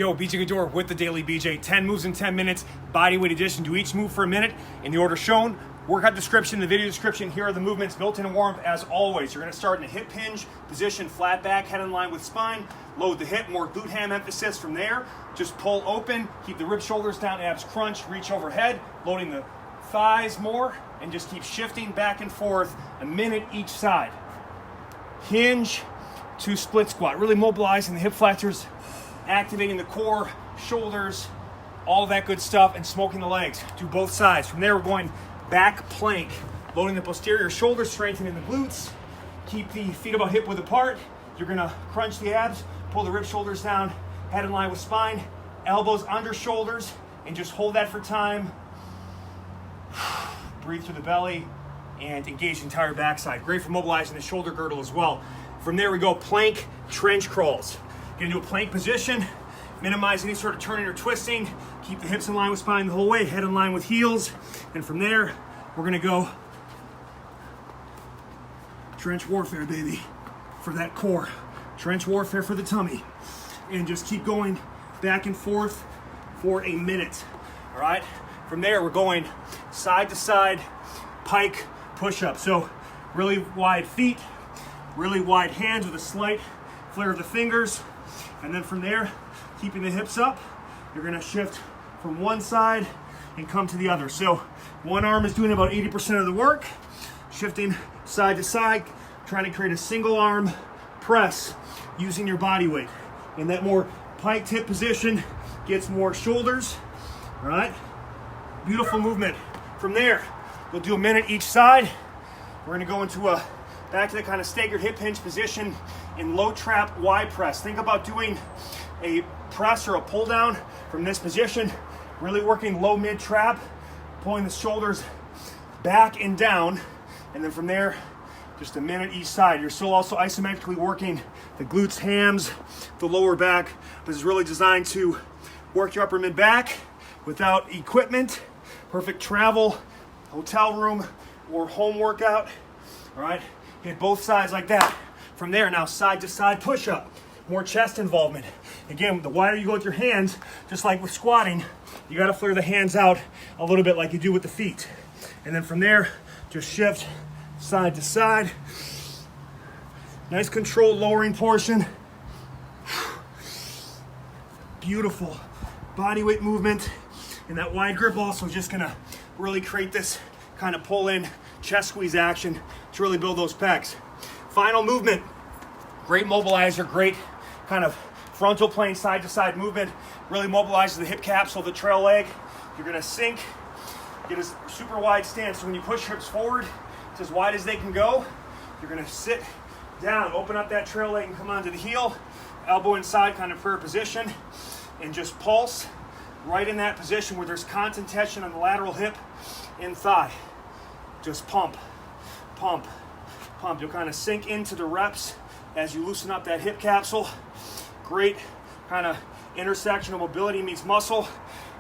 Yo, BJ Gaddour with the Daily BJ. 10 moves in 10 minutes, bodyweight edition. Do each move for a minute in the order shown. Workout description, the video description. Here are the movements, built-in and warm-up as always. You're gonna start in a hip hinge position, flat back, head in line with spine. Load the hip, more glute ham emphasis from there. Just pull open, keep the ribs, shoulders down, abs crunch, reach overhead, loading the thighs more, and just keep shifting back and forth a minute each side. Hinge to split squat, really mobilizing the hip flexors, activating the core, shoulders, all that good stuff, and smoking the legs. Do both sides. From there, we're going back plank, loading the posterior shoulders, strengthening the glutes. Keep the feet about hip width apart. You're gonna crunch the abs, pull the rib shoulders down, head in line with spine, elbows under shoulders, and just hold that for time. Breathe through the belly and engage the entire backside. Great for mobilizing the shoulder girdle as well. From there we go plank trench crawls. Get into a plank position, minimize any sort of turning or twisting. Keep the hips in line with spine the whole way, head in line with heels. And from there, we're gonna go trench warfare, baby, for that core. Trench warfare for the tummy. And just keep going back and forth for a minute, all right? From there, we're going side to side, pike push-up. So really wide feet, really wide hands with a slight flare of the fingers. And then from there, keeping the hips up, you're gonna shift from one side and come to the other. So one arm is doing about 80% of the work, shifting side to side, trying to create a single arm press using your body weight. And that more pike tip position gets more shoulders, all right? Beautiful movement. From there, we'll do a minute each side. We're gonna go into a back to the kind of staggered hip hinge position in low trap Y press. Think about doing a press or a pull down from this position, really working low mid trap, pulling the shoulders back and down, and then from there, just a minute each side. You're still also isometrically working the glutes, hams, the lower back. This is really designed to work your upper mid back without equipment. Perfect travel, hotel room, or home workout. All right, hit both sides like that. From there, now side to side push up, more chest involvement. Again, the wider you go with your hands, just like with squatting, you gotta flare the hands out a little bit like you do with the feet. And then from there, just shift side to side. Nice controlled lowering portion. Beautiful body weight movement. And that wide grip also is just gonna really create this kind of pull in chest squeeze action to really build those pecs. Final movement, great mobilizer, great kind of frontal plane side to side movement, really mobilizes the hip capsule, the trail leg. You're gonna sink, get a super wide stance. So when you push hips forward, it's as wide as they can go. You're gonna sit down, open up that trail leg and come onto the heel, elbow inside, kind of prayer position, and just pulse right in that position where there's constant tension on the lateral hip and thigh. Just pump, pump, pump. You'll kind of sink into the reps as you loosen up that hip capsule. Great kind of intersection of mobility meets muscle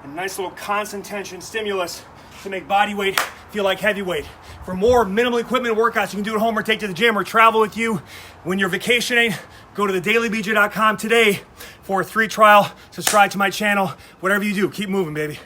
and nice little constant tension stimulus to make body weight feel like heavyweight. For more minimal equipment workouts you can do at home or take to the gym or travel with you when you're vacationing, go to thedailybj.com today for a free trial. Subscribe to my channel. Whatever you do, keep moving, baby.